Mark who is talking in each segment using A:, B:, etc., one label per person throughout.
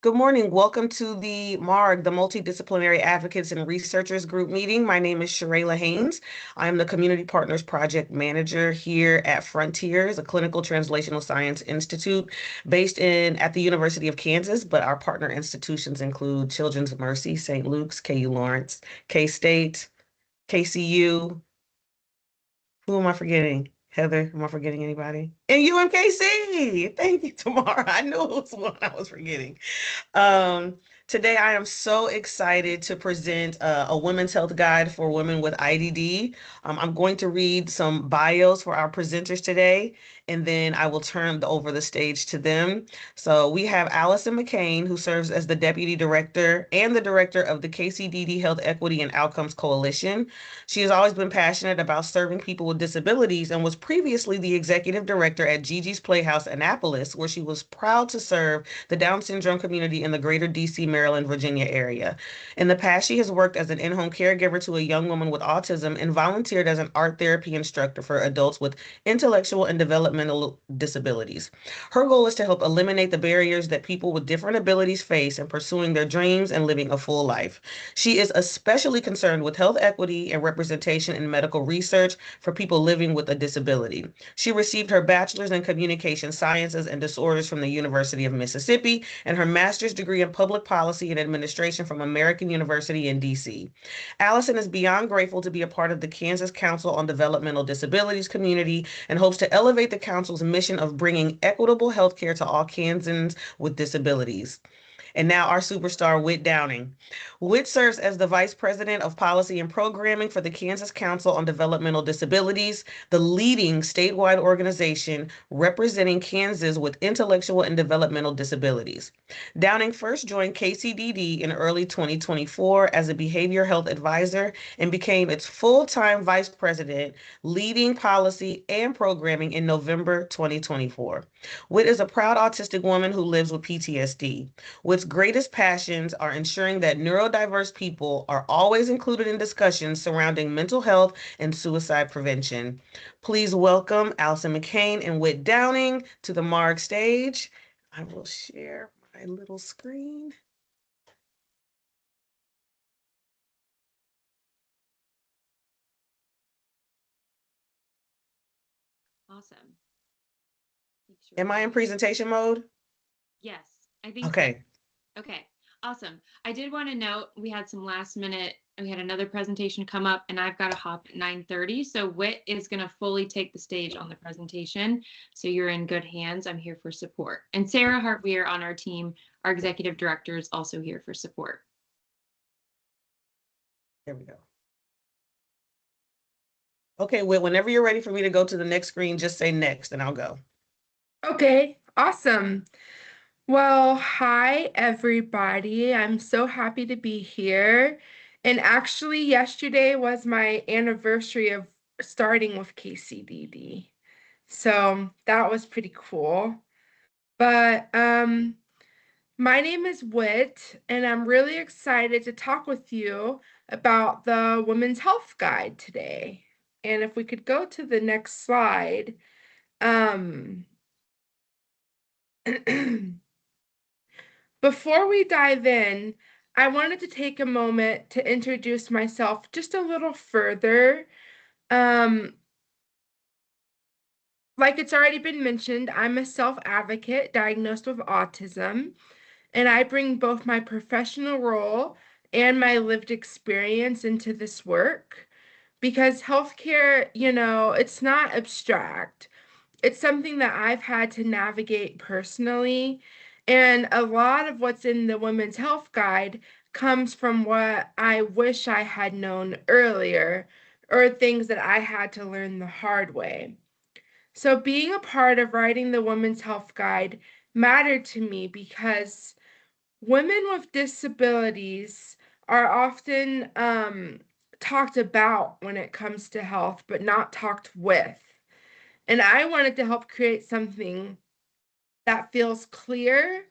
A: Good morning. Welcome to the MARG, the Multi-disciplinary Advocates and Researchers Group meeting. My name is Sharayla Haynes. I'm the Community Partners Project Manager here at Frontiers, a clinical translational science institute based at the University of Kansas, but our partner institutions include Children's Mercy, St. Luke's, KU Lawrence, K-State, KCU. Who am I forgetting? Heather, am I forgetting anybody? And UMKC. Thank you, Tamara. I knew it was one I was forgetting. Um, Today I am so excited to present a women's health guide for women with IDD. I'm going to read some bios for our presenters today, and then I will turn over the stage to them. So we have Allyson McCain, who serves as the Deputy Director and the Director of the KCDD Health Equity and Outcomes Coalition. She has always been passionate about serving people with disabilities and was previously the Executive Director at Gigi's Playhouse Annapolis, where she was proud to serve the Down syndrome community in the greater DC, Maryland, Virginia area. In the past, she has worked as an in-home caregiver to a young woman with autism and volunteered as an art therapy instructor for adults with intellectual and developmental disabilities. Her goal is to help eliminate the barriers that people with different abilities face in pursuing their dreams and living a full life. She is especially concerned with health equity and representation in medical research for people living with a disability. She received her bachelor's in communication sciences and disorders from the University of Mississippi and her master's degree in public policy and administration from American University in DC. Allyson is beyond grateful to be a part of the Kansas Council on Developmental Disabilities community and hopes to elevate the council's mission of bringing equitable health care to all Kansans with disabilities. And now our superstar, Whit Downing. Whit serves as the Vice President of Policy and Programming for the Kansas Council on Developmental Disabilities, the leading statewide organization representing Kansas with intellectual and developmental disabilities. Downing first joined KCDD in early 2024 as a behavior health advisor and became its full-time vice president, leading policy and programming in November 2024. Whit is a proud autistic woman who lives with PTSD. Whit's greatest passions are ensuring that neurodiverse people are always included in discussions surrounding mental health and suicide prevention. Please welcome Allyson McCain and Whit Downing to the MARG stage. I will share my little screen.
B: Awesome.
A: Am I in presentation mode?
B: Yes, I think
A: Okay.
B: so. Okay, awesome. I did want to note we had some last minute, we had another presentation come up and I've got to hop at 9:30. So Whit is going to fully take the stage on the presentation. So you're in good hands. I'm here for support. And Sarah Hartweir on our team, our executive director, is also here for support.
A: There we go. Okay, Whit, whenever you're ready for me to go to the next screen, just say next and I'll go.
C: Okay, awesome. Well, hi everybody. I'm so happy to be here. And actually, yesterday was my anniversary of starting with KCDD. So that was pretty cool. But my name is Whit, and I'm really excited to talk with you about the Women's Health Guide today. And if we could go to the next slide. Before we dive in, I wanted to take a moment to introduce myself just a little further. Um, like it's already been mentioned, I'm a self-advocate diagnosed with autism, and I bring both my professional role and my lived experience into this work because healthcare, it's not abstract. It's something that I've had to navigate personally. And a lot of what's in the Women's Health Guide comes from what I wish I had known earlier or things that I had to learn the hard way. So, being a part of writing the Women's Health Guide mattered to me because women with disabilities are often talked about when it comes to health, but not talked with. And I wanted to help create something that feels clear,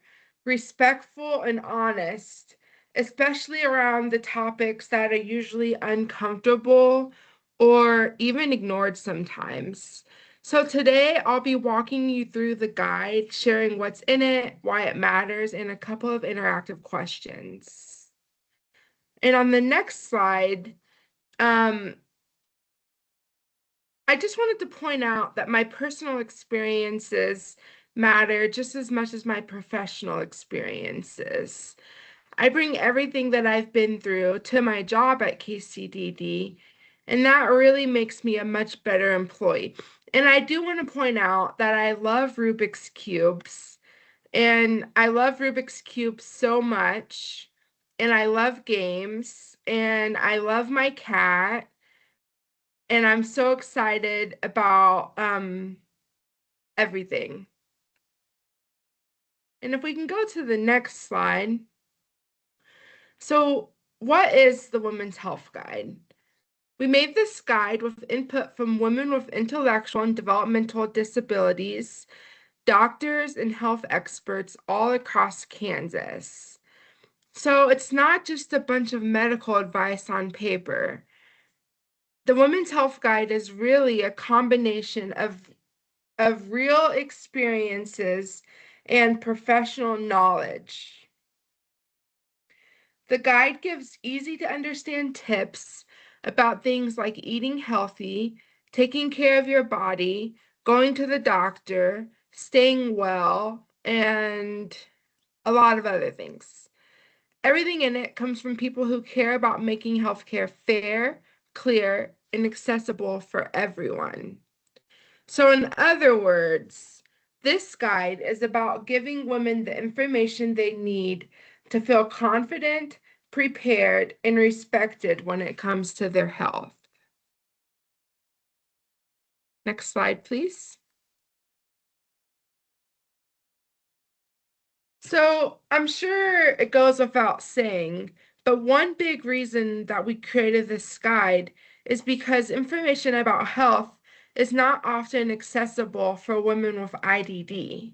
C: respectful, and honest, especially around the topics that are usually uncomfortable or even ignored sometimes. So today I'll be walking you through the guide, sharing what's in it, why it matters, and a couple of interactive questions. And on the next slide, I just wanted to point out that my personal experiences matter just as much as my professional experiences. I bring everything that I've been through to my job at KCDD, and that really makes me a much better employee. And I do want to point out that I love Rubik's Cubes, and I love Rubik's Cubes so much, and I love games, and I love my cat, and I'm so excited about everything. And if we can go to the next slide. So, what is the Women's Health Guide? We made this guide with input from women with intellectual and developmental disabilities, doctors, and health experts all across Kansas. So it's not just a bunch of medical advice on paper. The Women's Health Guide is really a combination of real experiences and professional knowledge. The guide gives easy to understand tips about things like eating healthy, taking care of your body, going to the doctor, staying well, and a lot of other things. Everything in it comes from people who care about making healthcare fair, clear, and accessible for everyone. So, in other words, this guide is about giving women the information they need to feel confident, prepared, and respected when it comes to their health. Next slide, please. So I'm sure it goes without saying, but one big reason that we created this guide is because information about health is not often accessible for women with IDD.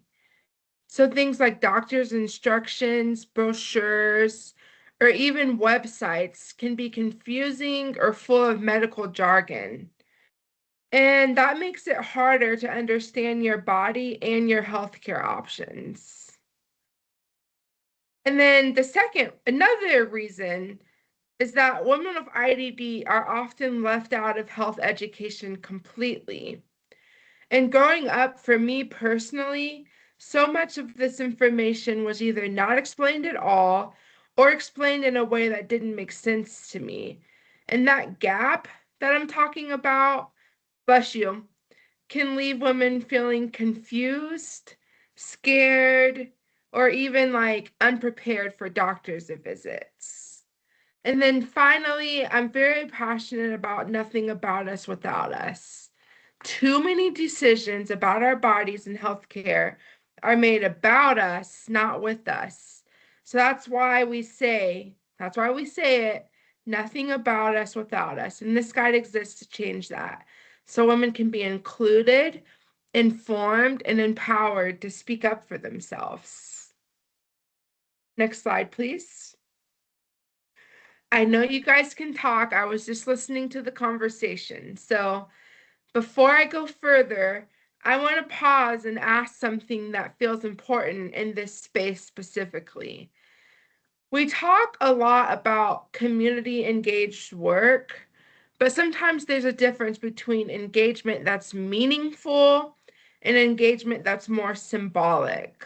C: So things like doctor's instructions, brochures, or even websites can be confusing or full of medical jargon. And that makes it harder to understand your body and your healthcare options. And then another reason is that women with IDD are often left out of health education completely. And growing up, for me personally, so much of this information was either not explained at all or explained in a way that didn't make sense to me. And that gap that I'm talking about, bless you, can leave women feeling confused, scared, or even like unprepared for doctor's visits. And then finally, I'm very passionate about nothing about us without us. Too many decisions about our bodies and healthcare are made about us, not with us. So that's why we say it, nothing about us without us. And this guide exists to change that. So women can be included, informed, and empowered to speak up for themselves. Next slide, please. I know you guys can talk. I was just listening to the conversation. So before I go further, I want to pause and ask something that feels important in this space specifically. We talk a lot about community engaged work, but sometimes there's a difference between engagement that's meaningful and engagement that's more symbolic.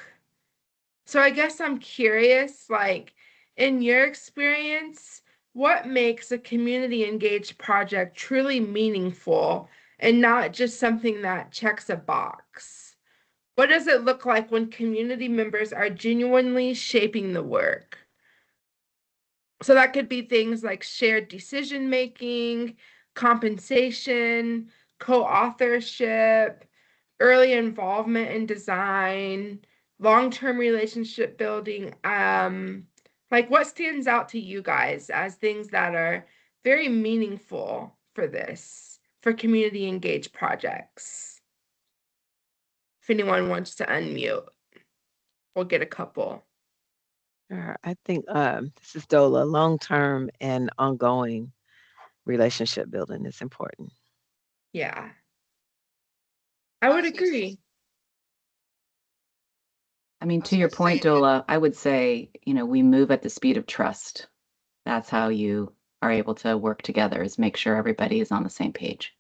C: So I guess I'm curious, like, in your experience, what makes a community engaged project truly meaningful and not just something that checks a box? What does it look like when community members are genuinely shaping the work? So that could be things like shared decision making, compensation, co-authorship, early involvement in design, long-term relationship building. Like what stands out to you guys as things that are very meaningful for community engaged projects? If anyone wants to unmute, we'll get a couple.
D: Sure. I think this is Dola. Long-term and ongoing relationship building is important.
C: Yeah. I would agree.
E: I mean, to your point, Dola, I would say, we move at the speed of trust. That's how you are able to work together, is make sure everybody is on the same page.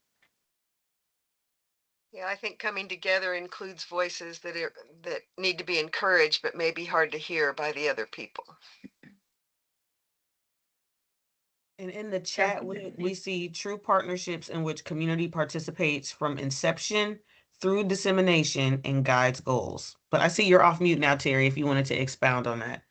F: Yeah, I think coming together includes voices that need to be encouraged, but may be hard to hear by the other people.
A: And in the chat, we see true partnerships in which community participates from inception through dissemination and guides goals. But I see you're off mute now, Terry, if you wanted to expound on that.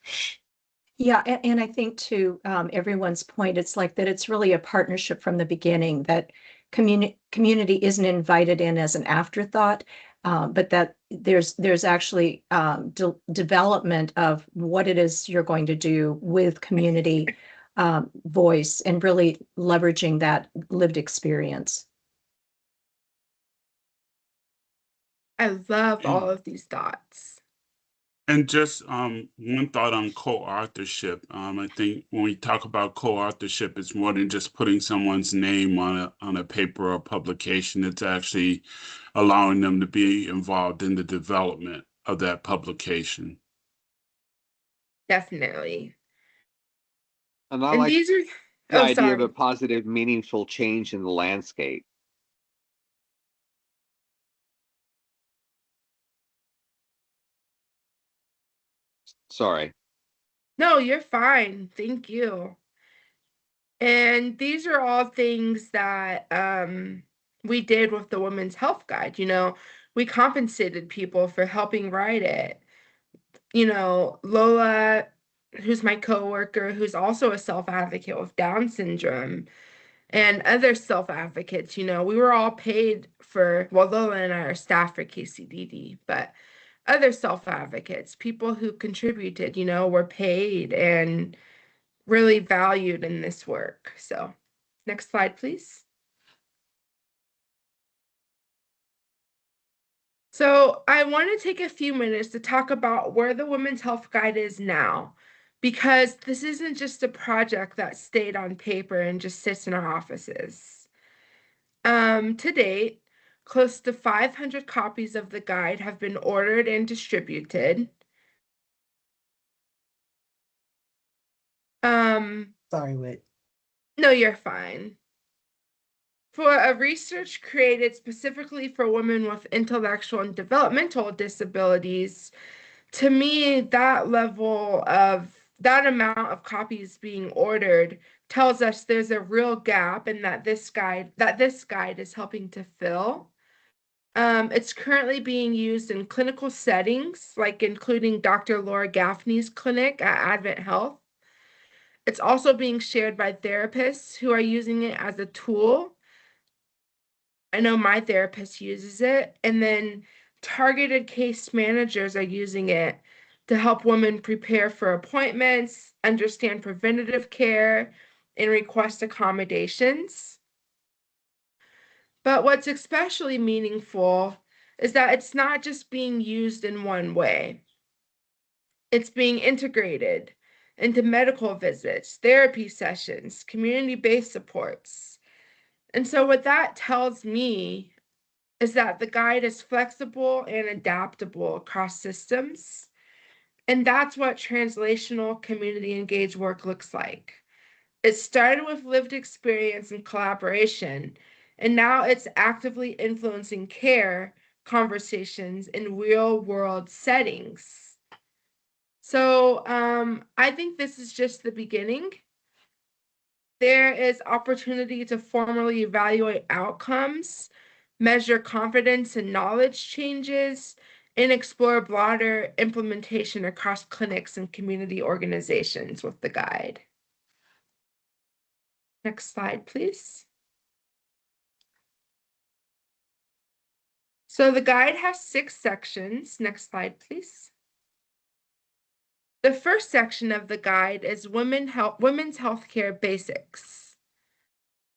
G: Yeah, and I think to everyone's point, it's like that it's really a partnership from the beginning, that community isn't invited in as an afterthought, but that there's actually development of what it is you're going to do with community voice and really leveraging that lived experience.
C: I love all of these thoughts.
H: And just one thought on co-authorship. I think when we talk about co-authorship, it's more than just putting someone's name on a paper or publication. It's actually allowing them to be involved in the development of that publication.
C: Definitely.
I: And I like
C: these are
I: the idea
C: sorry.
I: of a positive, meaningful change in the landscape. Sorry.
C: No, you're fine. Thank you. And these are all things that we did with the Women's Health Guide. We compensated people for helping write it. Lola, who's my coworker, who's also a self-advocate with Down syndrome, and other self-advocates, we were all paid for, well, Lola and I are staff for KCDD, but other self-advocates, people who contributed, were paid and really valued in this work. So next slide, please. So I want to take a few minutes to talk about where the Women's Health Guide is now, because this isn't just a project that stayed on paper and just sits in our offices. To date, close to 500 copies of the guide have been ordered and distributed.
A: Sorry, Whit.
C: No, you're fine. For a research created specifically for women with intellectual and developmental disabilities, to me, that amount of copies being ordered tells us there's a real gap and that this guide is helping to fill. It's currently being used in clinical settings, like including Dr. Laura Gaffney's clinic at Advent Health. It's also being shared by therapists who are using it as a tool. I know my therapist uses it, and then targeted case managers are using it to help women prepare for appointments, understand preventative care, and request accommodations. But what's especially meaningful is that it's not just being used in one way. It's being integrated into medical visits, therapy sessions, community-based supports. And so what that tells me is that the guide is flexible and adaptable across systems. And that's what translational community engaged work looks like. It started with lived experience and collaboration, and now it's actively influencing care conversations in real world settings. So I think this is just the beginning. There is opportunity to formally evaluate outcomes, measure confidence and knowledge changes, and explore broader implementation across clinics and community organizations with the guide. Next slide, please. So the guide has 6 sections. Next slide, please. The first section of the guide is women's healthcare basics.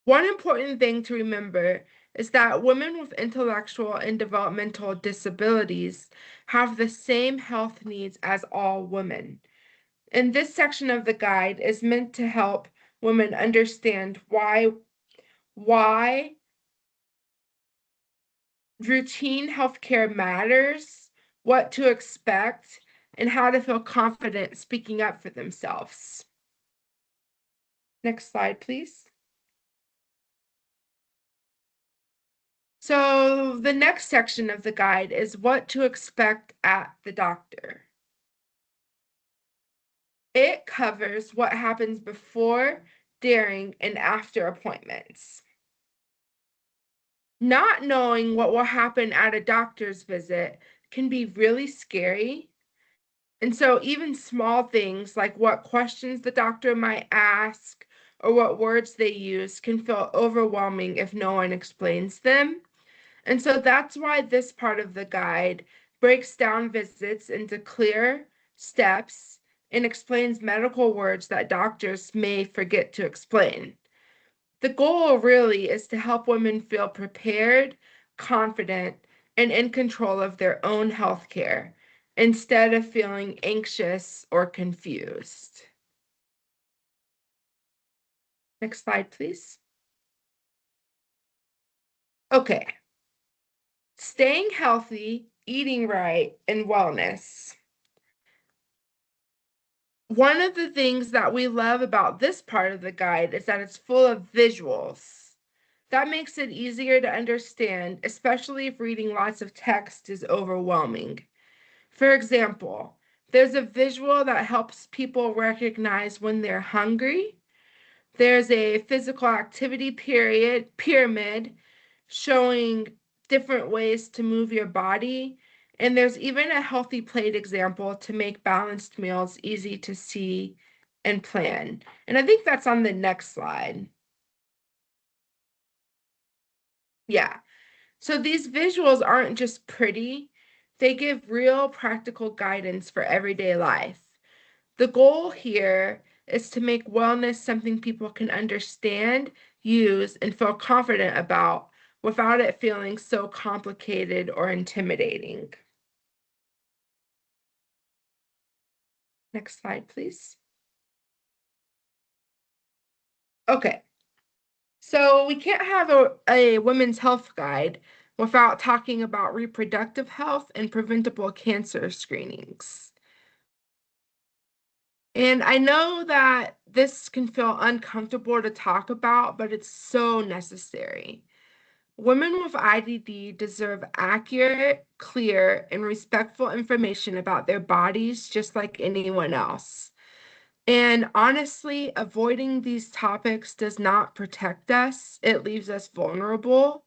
C: One important thing to remember is that women with intellectual and developmental disabilities have the same health needs as all women. And this section of the guide is meant to help women understand why routine healthcare matters, what to expect, and how to feel confident speaking up for themselves. Next slide, please. So the next section of the guide is what to expect at the doctor. It covers what happens before, during, and after appointments. Not knowing what will happen at a doctor's visit can be really scary. And so even small things like what questions the doctor might ask or what words they use can feel overwhelming if no one explains them. And so that's why this part of the guide breaks down visits into clear steps and explains medical words that doctors may forget to explain. The goal really is to help women feel prepared, confident, and in control of their own health care instead of feeling anxious or confused. Next slide, please. Okay. Staying healthy, eating right, and wellness. One of the things that we love about this part of the guide is that it's full of visuals. That makes it easier to understand, especially if reading lots of text is overwhelming. For example, there's a visual that helps people recognize when they're hungry. There's a physical activity pyramid showing different ways to move your body. And there's even a healthy plate example to make balanced meals easy to see and plan. And I think that's on the next slide. Yeah. So these visuals aren't just pretty, they give real practical guidance for everyday life. The goal here is to make wellness something people can understand, use, and feel confident about without it feeling so complicated or intimidating. Next slide, please. Okay, so we can't have a women's health guide without talking about reproductive health and preventable cancer screenings. And I know that this can feel uncomfortable to talk about, but it's so necessary. Women with IDD deserve accurate, clear, and respectful information about their bodies just like anyone else. And honestly, avoiding these topics does not protect us, it leaves us vulnerable.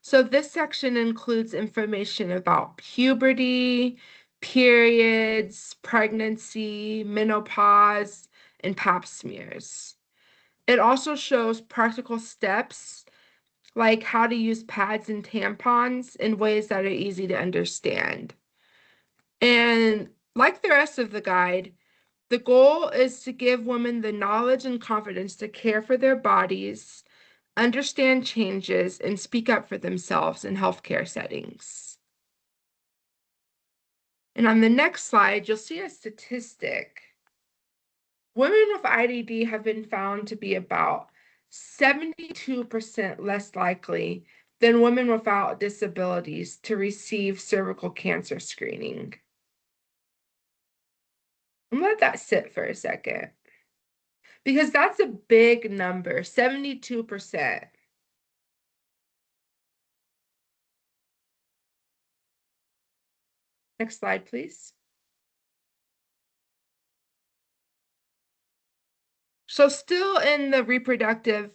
C: So this section includes information about puberty, periods, pregnancy, menopause, and pap smears. It also shows practical steps like how to use pads and tampons in ways that are easy to understand. And like the rest of the guide, the goal is to give women the knowledge and confidence to care for their bodies, understand changes, and speak up for themselves in healthcare settings. And on the next slide, you'll see a statistic. Women with IDD have been found to be about 72% less likely than women without disabilities to receive cervical cancer screening. I'm gonna let that sit for a second because that's a big number, 72%. Next slide, please. So still in the reproductive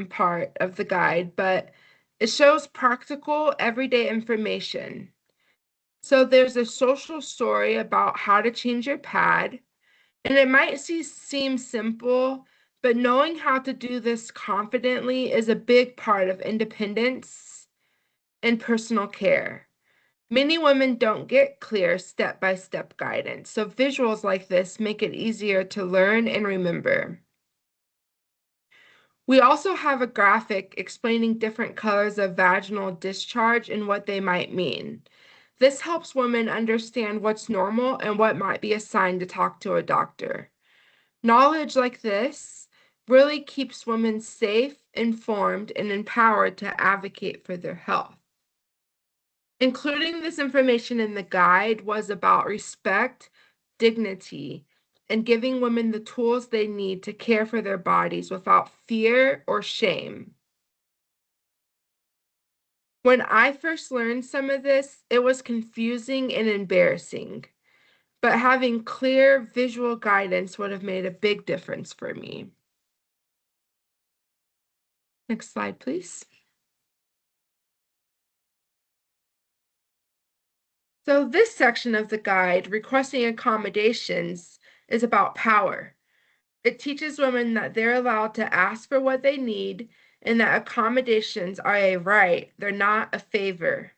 C: part of the guide, but it shows practical everyday information. So there's a social story about how to change your pad, and it might seem simple, but knowing how to do this confidently is a big part of independence and personal care. Many women don't get clear step-by-step guidance, so visuals like this make it easier to learn and remember. We also have a graphic explaining different colors of vaginal discharge and what they might mean. This helps women understand what's normal and what might be a sign to talk to a doctor. Knowledge like this really keeps women safe, informed, and empowered to advocate for their health. Including this information in the guide was about respect, dignity, and giving women the tools they need to care for their bodies without fear or shame. When I first learned some of this, it was confusing and embarrassing, but having clear visual guidance would have made a big difference for me. Next slide, please. So this section of the guide, requesting accommodations, is about power. It teaches women that they're allowed to ask for what they need and that accommodations are a right, they're not a favor.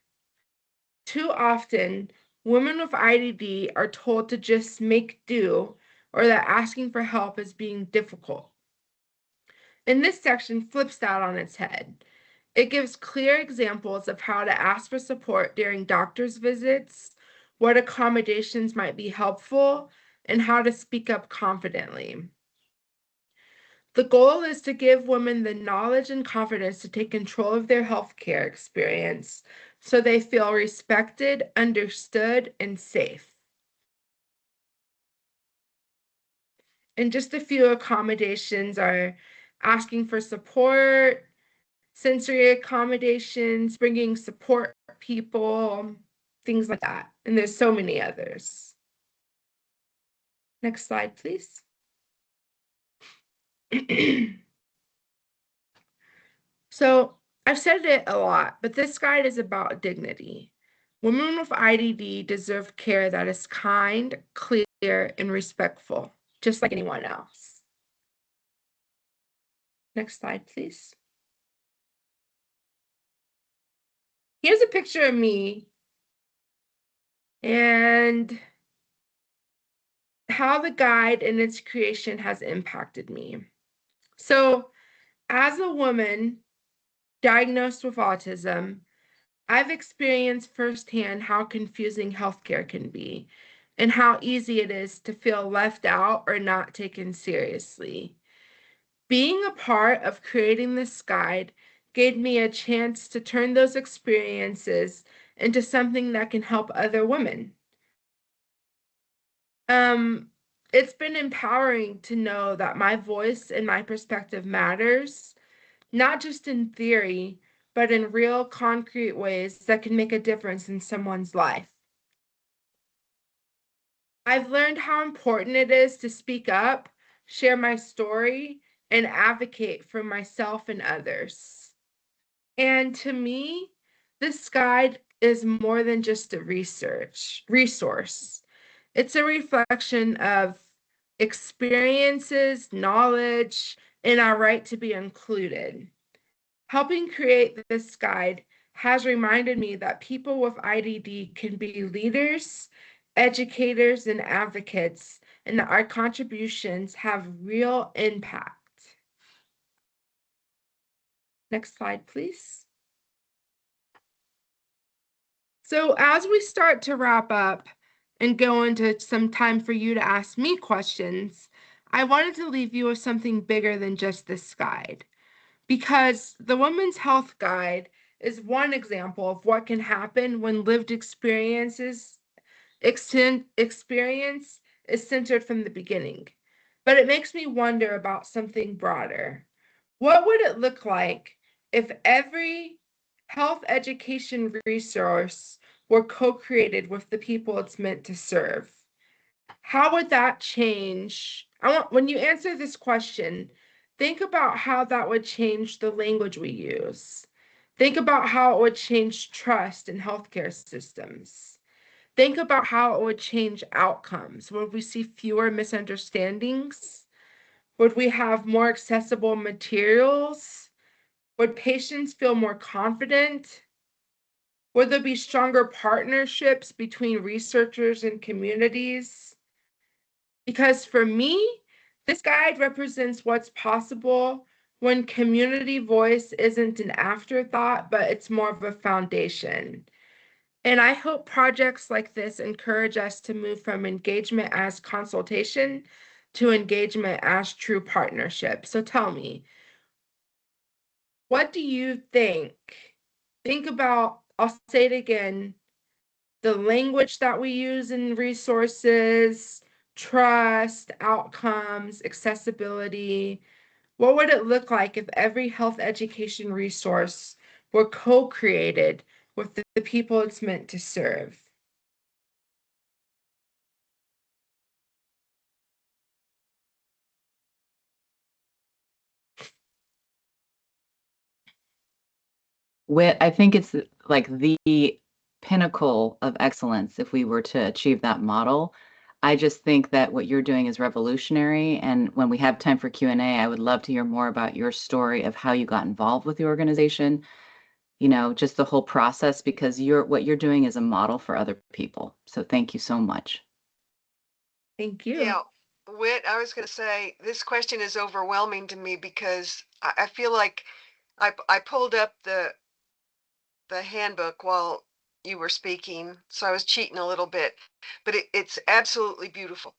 C: Too often, women with IDD are told to just make do or that asking for help is being difficult. And this section flips that on its head. It gives clear examples of how to ask for support during doctor's visits, what accommodations might be helpful, and how to speak up confidently. The goal is to give women the knowledge and confidence to take control of their healthcare experience so they feel respected, understood, and safe. And just a few accommodations are asking for support, sensory accommodations, bringing support people, things like that. And there's so many others. Next slide, please. So I've said it a lot, but this guide is about dignity. Women with IDD deserve care that is kind, clear, and respectful, just like anyone else. Next slide, please. Here's a picture of me and how the guide and its creation has impacted me. So, as a woman diagnosed with autism, I've experienced firsthand how confusing healthcare can be and how easy it is to feel left out or not taken seriously. Being a part of creating this guide gave me a chance to turn those experiences into something that can help other women. It's been empowering to know that my voice and my perspective matters, not just in theory, but in real concrete ways that can make a difference in someone's life. I've learned how important it is to speak up, share my story, and advocate for myself and others. And to me, this guide is more than just a resource. It's a reflection of experiences, knowledge, and our right to be included. Helping create this guide has reminded me that people with IDD can be leaders, educators, and advocates, and that our contributions have real impact. Next slide, please. So as we start to wrap up and go into some time for you to ask me questions, I wanted to leave you with something bigger than just this guide. Because the Women's Health Guide is one example of what can happen when lived experience is centered from the beginning. But it makes me wonder about something broader. What would it look like if every health education resource were co-created with the people it's meant to serve? How would that change? When you answer this question, think about how that would change the language we use. Think about how it would change trust in healthcare systems. Think about how it would change outcomes. Would we see fewer misunderstandings? Would we have more accessible materials? Would patients feel more confident? Would there be stronger partnerships between researchers and communities? Because for me, this guide represents what's possible when community voice isn't an afterthought, but it's more of a foundation. And I hope projects like this encourage us to move from engagement as consultation to engagement as true partnership. So tell me, what do you think? Think about I'll say it again. The language that we use in resources, trust, outcomes, accessibility. What would it look like if every health education resource were co-created with the people it's meant to serve?
E: Whit, I think it's like the pinnacle of excellence if we were to achieve that model. I just think that what you're doing is revolutionary. And when we have time for Q&A, I would love to hear more about your story of how you got involved with the organization, you know, just the whole process, because what you're doing is a model for other people. So thank you so much.
C: Thank you.
F: Yeah, Whit, I was going to say this question is overwhelming to me because I feel like I pulled up the handbook while you were speaking, so I was cheating a little bit, but it's absolutely beautiful.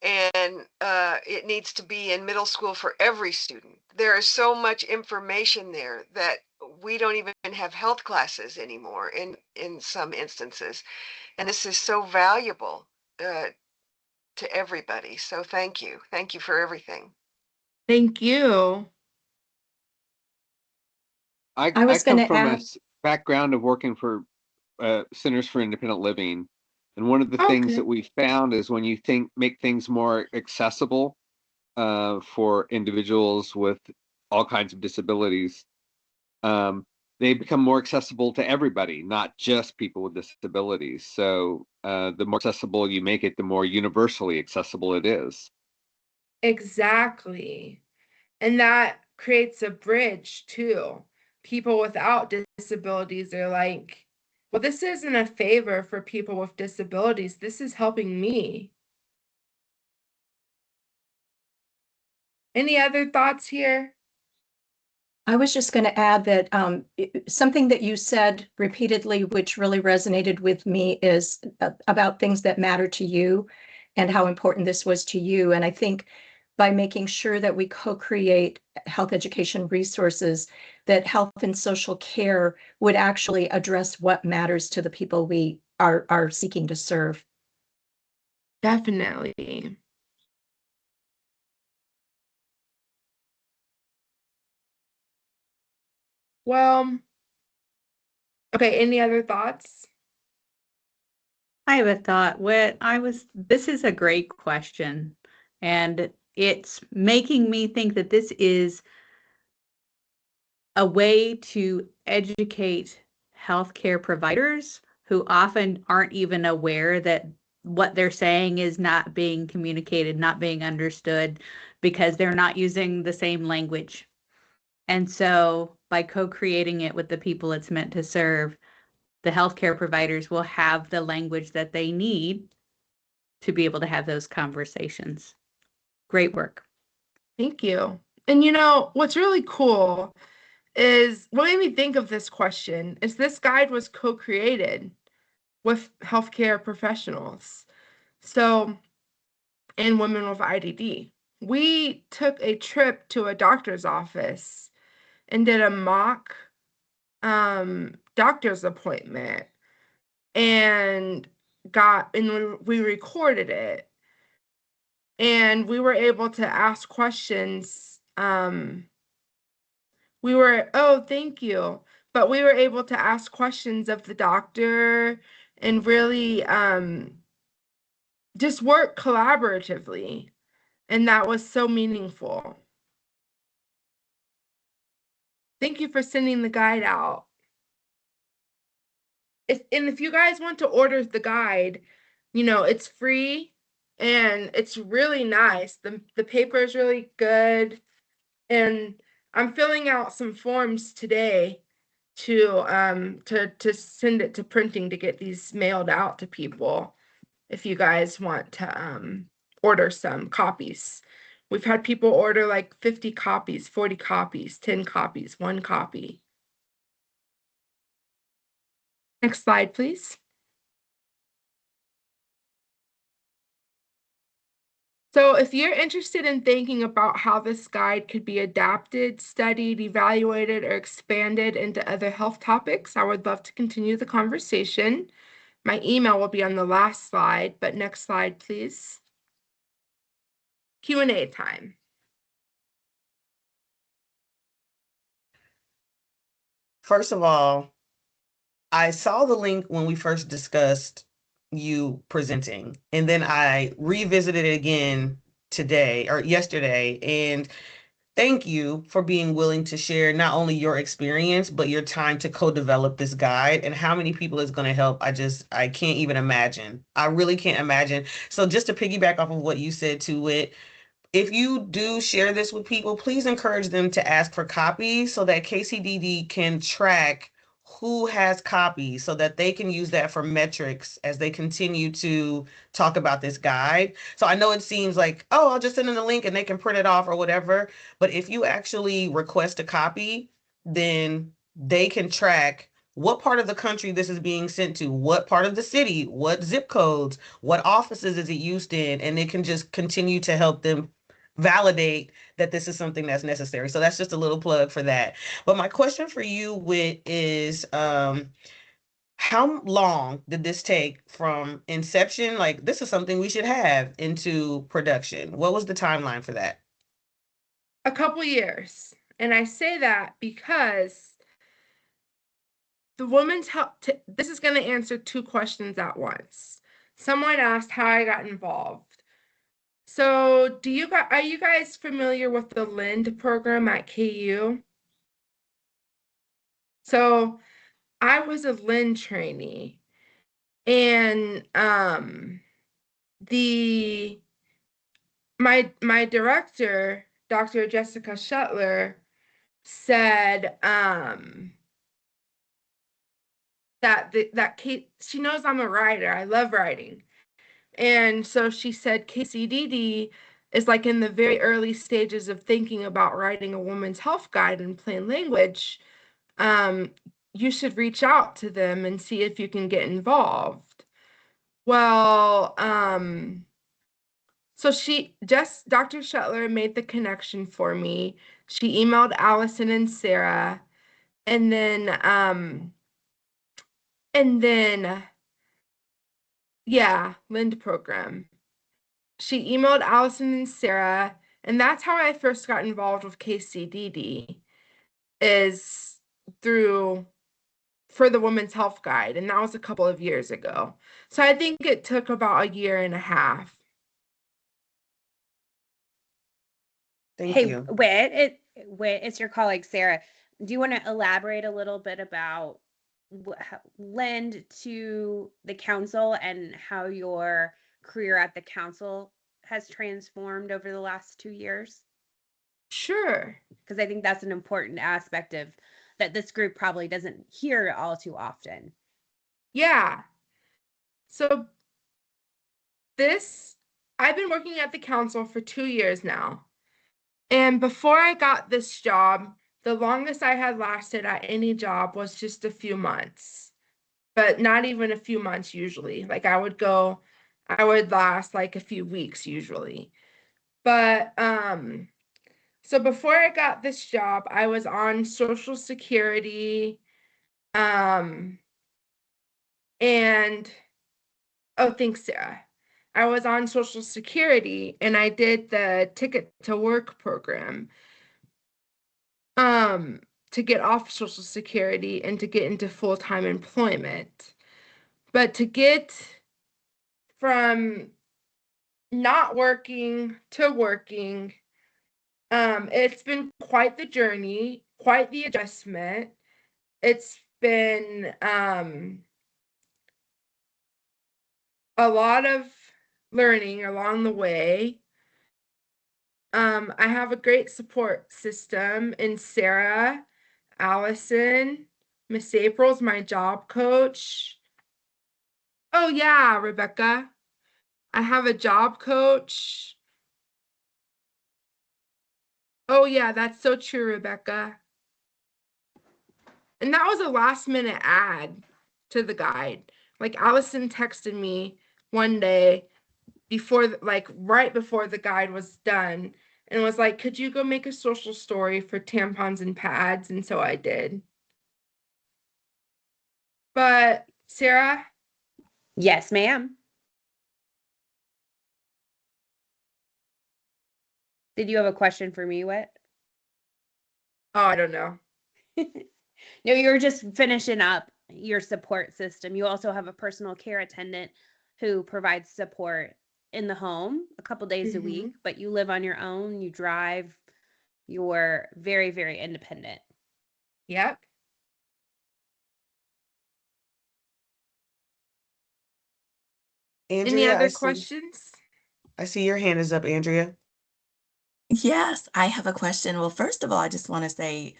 F: And it needs to be in middle school for every student. There is so much information there that we don't even have health classes anymore in some instances. And this is so valuable to everybody. So thank you. Thank you for everything.
C: Thank you.
I: I
G: was
I: come
G: gonna
I: from a
G: add-
I: background of working for Centers for Independent Living, and one of the things
C: Okay.
I: that we found is when you make things more accessible for individuals with all kinds of disabilities, they become more accessible to everybody, not just people with disabilities. So the more accessible you make it, the more universally accessible it is.
C: Exactly. And that creates a bridge too. People without disabilities are like, well, this isn't a favor for people with disabilities. This is helping me. Any other thoughts here?
G: I was just going to add that something that you said repeatedly, which really resonated with me, is about things that matter to you and how important this was to you. And I think by making sure that we co-create health education resources, that health and social care would actually address what matters to the people we are seeking to serve.
C: Definitely. Well, okay, any other thoughts?
J: I have a thought. This is a great question, and it's making me think that this is a way to educate healthcare providers who often aren't even aware that what they're saying is not being communicated, not being understood, because they're not using the same language. And so by co-creating it with the people it's meant to serve, the healthcare providers will have the language that they need to be able to have those conversations. Great work.
C: Thank you. And you know, what's really cool is what made me think of this question is this guide was co-created with healthcare professionals. So, and women with IDD. We took a trip to a doctor's office and did a mock doctor's appointment and we recorded it, and we were able to ask questions. Thank you. But we were able to ask questions of the doctor and really just work collaboratively. And that was so meaningful. Thank you for sending the guide out. If you guys want to order the guide, you know, it's free and it's really nice. The paper is really good. And I'm filling out some forms today to send it to printing to get these mailed out to people if you guys want to order some copies. We've had people order like 50 copies, 40 copies, 10 copies, 1 copy. Next slide, please. So if you're interested in thinking about how this guide could be adapted, studied, evaluated, or expanded into other health topics, I would love to continue the conversation. My email will be on the last slide, but next slide, please. Q&A time.
A: First of all, I saw the link when we first discussed you presenting, and then I revisited it again today or yesterday. And thank you for being willing to share not only your experience, but your time to co-develop this guide, and how many people it's going to help. I can't even imagine. I really can't imagine. So just to piggyback off of what you said to it, if you do share this with people, please encourage them to ask for copies so that KCDD can track who has copies so that they can use that for metrics as they continue to talk about this guide. So I know it seems like, oh, I'll just send them the link and they can print it off or whatever. But if you actually request a copy, then they can track what part of the country this is being sent to, what part of the city, what zip codes, what offices is it used in, and it can just continue to help them validate that this is something that's necessary. So that's just a little plug for that. But my question for you, Whit, is how long did this take from inception? Like, this is something we should have, into production. What was the timeline for that?
C: A couple years. And I say that because the women's health, this is going to answer two questions at once. Someone asked how I got involved. So are you guys familiar with the LIND program at KU? So I was a LIND trainee, and my director, Dr. Jessica Shetler, said that Kate, she knows I'm a writer. I love writing. And so she said KCDD is like in the very early stages of thinking about writing a woman's health guide in plain language. You should reach out to them and see if you can get involved. Well, so Dr. Shetler made the connection for me. She emailed Allyson and Sarah, and then yeah, LIND program. She emailed Allyson and Sarah, and that's how I first got involved with KCDD, is for the Women's Health Guide, and that was a couple of years ago. So I think it took about a year and a half.
A: Thank you.
K: Whit, it's your colleague Sarah. Do you want to elaborate a little bit about lend to the council and how your career at the council has transformed over the last 2 years?
C: Sure.
K: Because I think that's an important aspect of that this group probably doesn't hear all too often.
C: Yeah. So I've been working at the council for 2 years now. And before I got this job, the longest I had lasted at any job was just a few months, but not even a few months usually. Like I would last like a few weeks usually. But so before I got this job, I was on Social Security, and oh, thanks, Sarah. I was on Social Security and I did the Ticket to Work program to get off Social Security and to get into full-time employment. But to get from not working to working, it's been quite the journey, quite the adjustment. It's been a lot of learning along the way. I have a great support system in Sarah, Allyson, Miss April's my job coach. Oh yeah, Rebecca. I have a job coach. Oh yeah, that's so true, Rebecca. And that was a last minute add to the guide. Like Allyson texted me one day right before the guide was done, and was like, could you go make a social story for tampons and pads? And so I did. But Sarah?
K: Yes, ma'am. Did you have a question for me, Whit?
C: Oh, I don't know.
K: No, you're just finishing up your support system. You also have a personal care attendant who provides support in the home a couple days a week, but you live on your own, you drive, you're very, very independent.
C: Yep. Any
A: Andrea,
C: other questions?
A: I see your hand is up, Andrea.
L: Yes, I have a question. Well, first of all, I just want to say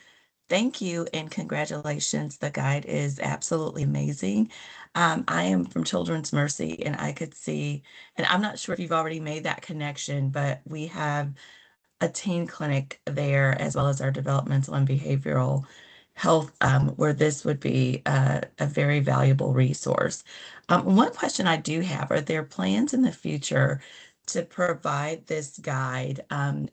L: thank you and congratulations. The guide is absolutely amazing. I am from Children's Mercy, and I could see, and I'm not sure if you've already made that connection, but we have a teen clinic there as well as our developmental and behavioral health, where this would be a very valuable resource. One question I do have, are there plans in the future to provide this guide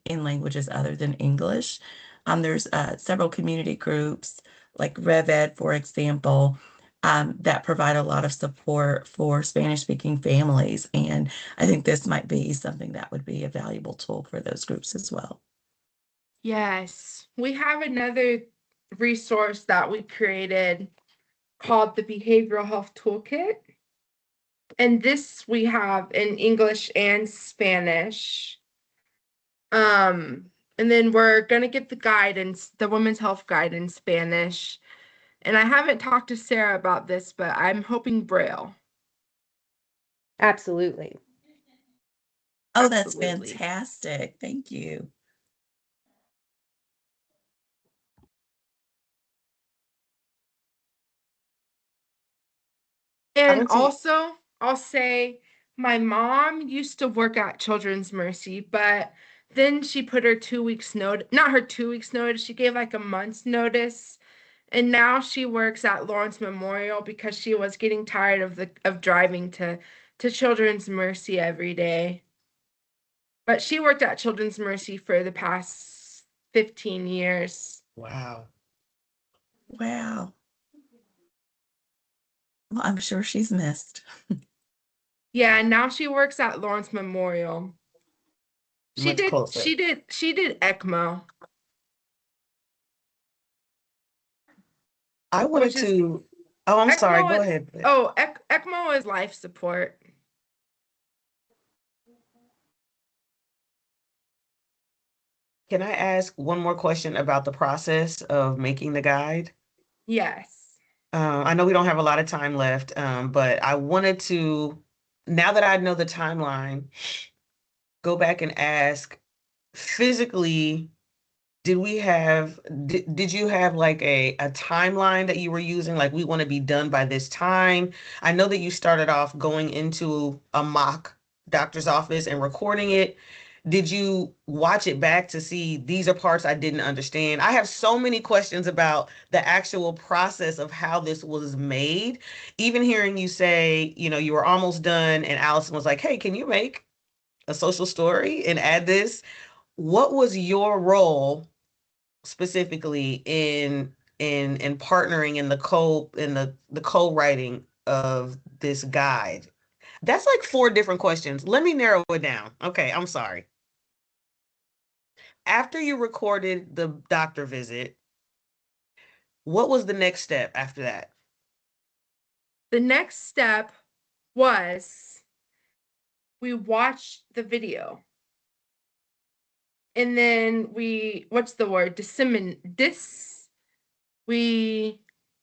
L: in languages other than English? There's several community groups like RevEd, for example, that provide a lot of support for Spanish-speaking families. And I think this might be something that would be a valuable tool for those groups as well.
C: Yes, we have another resource that we created called the Behavioral Health Toolkit. And this we have in English and Spanish. And then we're gonna get the guidance, the Women's Health Guide in Spanish. And I haven't talked to Sarah about this, but I'm hoping Braille.
K: Absolutely.
L: Oh, that's
C: Absolutely.
L: fantastic. Thank you.
C: And also, I'll say my mom used to work at Children's Mercy, but then she put her 2 weeks notice, not her 2 weeks notice, she gave like a month's notice. And now she works at Lawrence Memorial because she was getting tired of driving to Children's Mercy every day. But she worked at Children's Mercy for the past 15 years.
A: Wow.
L: Wow. Well, I'm sure she's missed.
C: Yeah, and now she works at Lawrence Memorial. She
A: Much
C: did
A: closer.
C: she did ECMO.
A: I wanted
C: Which is
A: to, oh, I'm sorry,
C: ECMO
A: go
C: is-
A: ahead.
C: Oh, ECMO is life support.
A: Can I ask one more question about the process of making the guide?
C: Yes.
A: I know we don't have a lot of time left, but I wanted to, now that I know the timeline, go back and ask physically, did you have like a timeline that you were using? Like, we want to be done by this time. I know that you started off going into a mock doctor's office and recording it. Did you watch it back to see these are parts I didn't understand? I have so many questions about the actual process of how this was made. Even hearing you say, you were almost done and Allyson was like, hey, can you make a social story and add this? What was your role specifically in partnering in the co-writing of this guide? That's like 4 different questions. Let me narrow it down. Okay, I'm sorry. After you recorded the doctor visit, what was the next step after that?
C: The next step was we watched the video. And then what's the word? We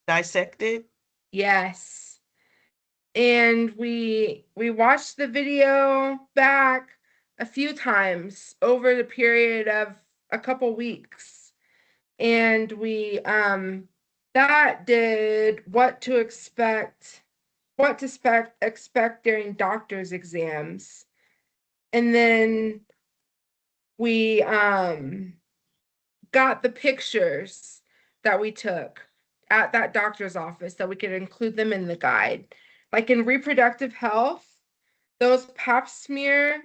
A: Dissected?
C: Yes. And we watched the video back a few times over the period of a couple weeks. And we that did what to expect during doctor's exams. And then we got the pictures that we took at that doctor's office so we could include them in the guide. Like in reproductive health, those pap smear,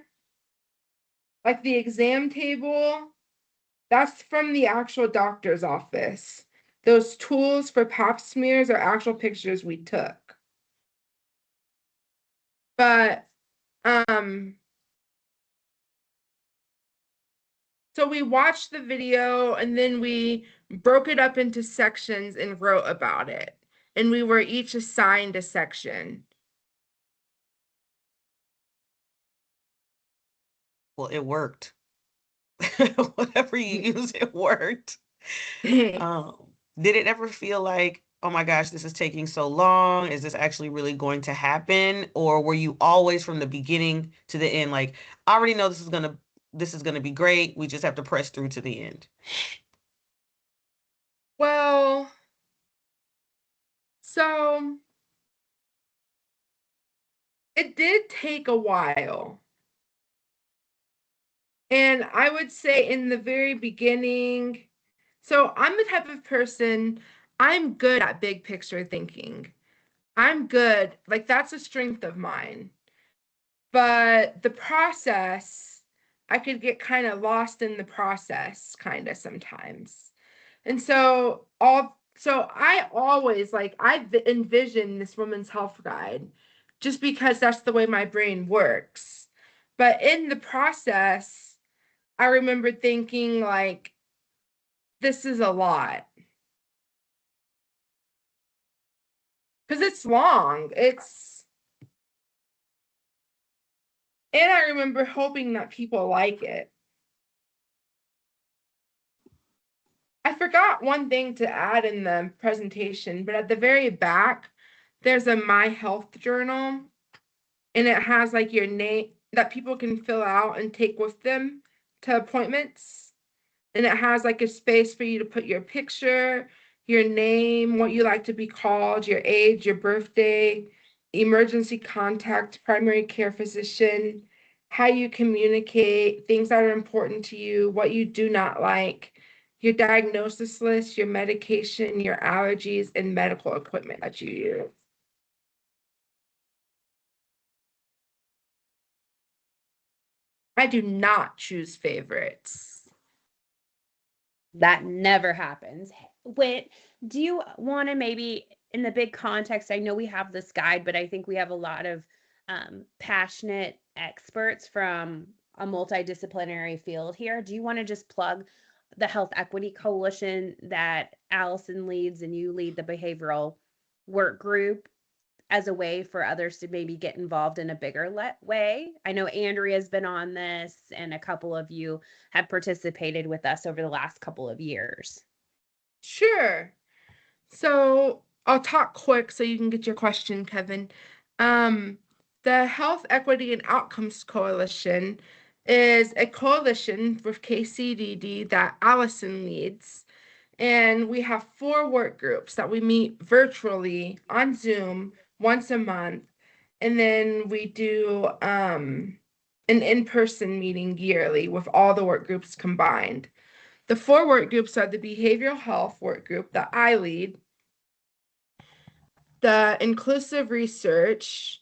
C: like the exam table, that's from the actual doctor's office. Those tools for pap smears are actual pictures we took. But so we watched the video and then we broke it up into sections and wrote about it. And we were each assigned a section.
A: Well, it worked. Whatever you use, it worked. Did it ever feel like, oh my gosh, this is taking so long? Is this actually really going to happen? Or were you always from the beginning to the end, like, I already know this is gonna be great. We just have to press through to the end.
C: Well, so it did take a while. And I would say in the very beginning, so I'm the type of person, I'm good at big picture thinking. I'm good, like that's a strength of mine. But the process, I could get kind of lost in the process kind of sometimes. And so I always like I envision this woman's health guide just because that's the way my brain works. But in the process, I remember thinking like this is a lot. Because it's long. And I remember hoping that people like it. I forgot one thing to add in the presentation, but at the very back, there's a My Health journal, and it has like your name that people can fill out and take with them to appointments. And it has like a space for you to put your picture, your name, what you like to be called, your age, your birthday, emergency contact, primary care physician, how you communicate, things that are important to you, what you do not like, your diagnosis list, your medication, your allergies, and medical equipment that you use. I do not choose favorites.
K: That never happens. Whit, do you want to maybe, in the big context, I know we have this guide, but I think we have a lot of passionate experts from a multidisciplinary field here. Do you want to just plug the Health Equity Coalition that Allyson leads and you lead the behavioral work group as a way for others to maybe get involved in a bigger way? I know Andrea's been on this and a couple of you have participated with us over the last couple of years.
C: Sure. So I'll talk quick so you can get your question, Kevin. The Health Equity and Outcomes Coalition is a coalition with KCDD that Allyson leads. And we have 4 work groups that we meet virtually on Zoom once a month. And then we do an in-person meeting yearly with all the work groups combined. The 4 work groups are the Behavioral Health Work Group that I lead, the Inclusive Research,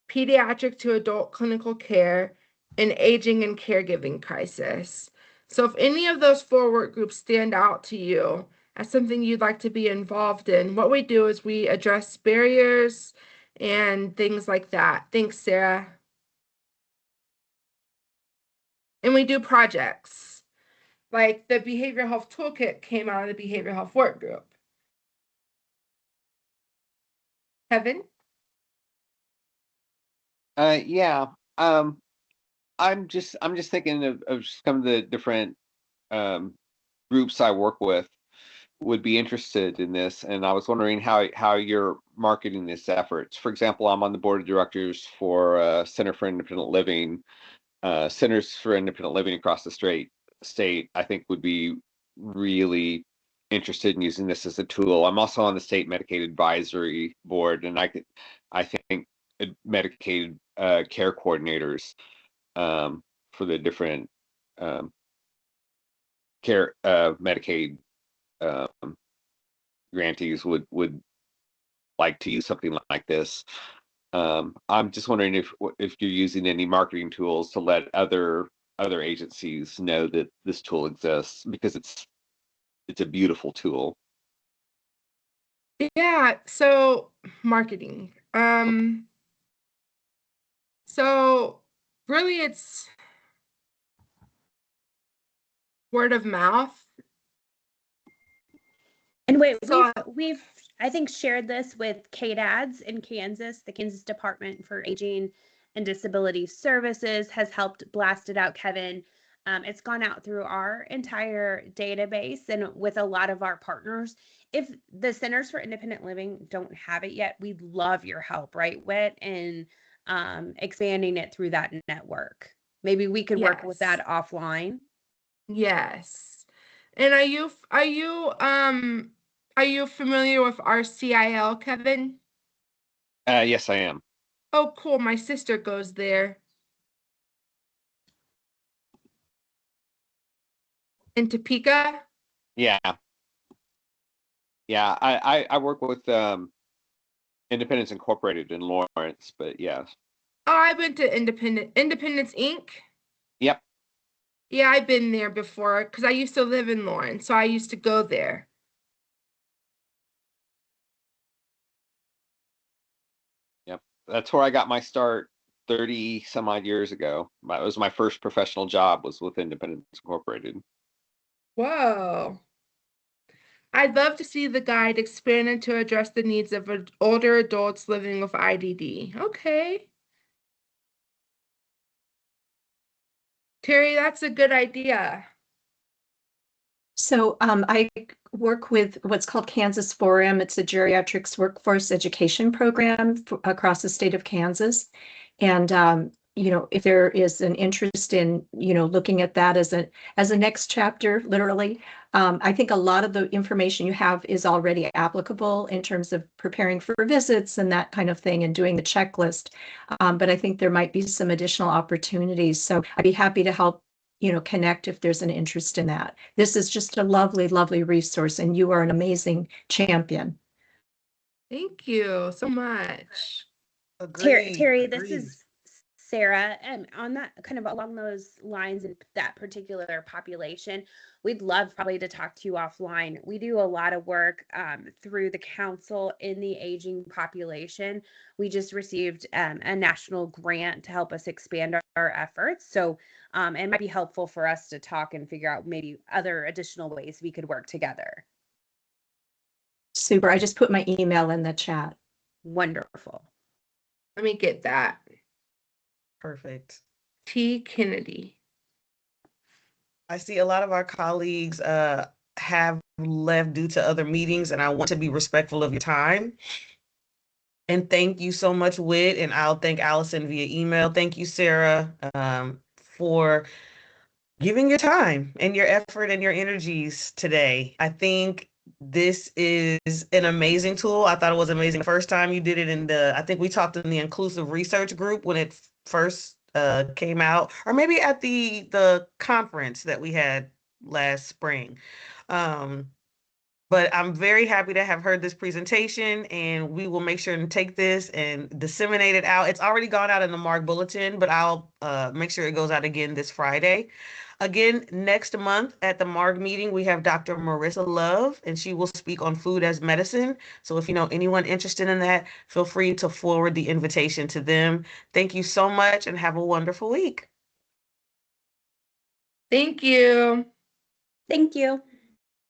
C: Pediatric to Adult Clinical Care, and Aging and Caregiving Crisis. So if any of those 4 work groups stand out to you as something you'd like to be involved in, what we do is we address barriers and things like that. Thanks, Sarah. And we do projects. Like the Behavioral Health Toolkit came out of the Behavioral Health Work Group. Kevin?
I: Yeah. I'm just thinking of some of the different groups I work with would be interested in this, and I was wondering how you're marketing this efforts. For example, I'm on the board of directors for Center for Independent Living. Centers for Independent Living across the state, I think, would be really interested in using this as a tool. I'm also on the state Medicaid advisory board, and I think Medicaid care coordinators for the different care Medicaid grantees would like to use something like this. I'm just wondering if you're using any marketing tools to let other agencies know that this tool exists, because it's a beautiful tool.
C: Yeah, so marketing. So really it's word of mouth.
K: And wait,
C: So
K: we've I think shared this with KDADS in Kansas. The Kansas Department for Aging and Disability Services has helped blast it out, Kevin. It's gone out through our entire database and with a lot of our partners. If the Centers for Independent Living don't have it yet, we'd love your help, right, Whit, in expanding it through that network. Maybe we could work with
C: yes.
K: that offline.
C: Yes. And are you familiar with RCIL, Kevin?
I: Yes, I am.
C: Oh, cool. My sister goes there. In Topeka?
I: Yeah. Yeah, I work with Independence Incorporated in Lawrence, but yes.
C: Oh, I've been to Independence Inc.
I: Yep.
C: Yeah, I've been there before because I used to live in Lawrence, so I used to go there.
I: Yep. That's where I got my start 30 some odd years ago. It was my first professional job, was with Independence Incorporated.
C: Whoa. I'd love to see the guide expanded to address the needs of older adults living with IDD. Okay. Terry, that's a good idea.
G: So I work with what's called Kansas Forum. It's a geriatrics workforce education program across the state of Kansas. And if there is an interest in, looking at that as a next chapter, literally, I think a lot of the information you have is already applicable in terms of preparing for visits and that kind of thing and doing the checklist. But I think there might be some additional opportunities. So I'd be happy to help connect if there's an interest in that. This is just a lovely, lovely resource, and you are an amazing champion.
C: Thank you so much.
K: Terry, this is Sarah, and on that kind of along those lines and that particular population, we'd love probably to talk to you offline. We do a lot of work through the council in the aging population. We just received a national grant to help us expand our efforts. So it might be helpful for us to talk and figure out maybe other additional ways we could work together.
G: Super. I just put my email in the chat.
K: Wonderful.
C: Let me get that.
A: Perfect.
C: T. Kennedy.
A: I see a lot of our colleagues have left due to other meetings, and I want to be respectful of your time. And thank you so much, Whit, and I'll thank Allyson via email. Thank you, Sarah, for giving your time and your effort and your energies today. I think this is an amazing tool. I thought it was amazing the first time you did it I think we talked in the inclusive research group when it first came out, or maybe at the conference that we had last spring. But I'm very happy to have heard this presentation, and we will make sure and take this and disseminate it out. It's already gone out in the MARG bulletin, but I'll make sure it goes out again this Friday. Again, next month at the MARG meeting, we have Dr. Marissa Love, and she will speak on food as medicine. So if you know anyone interested in that, feel free to forward the invitation to them. Thank you so much and have a wonderful week.
C: Thank you.
K: Thank you.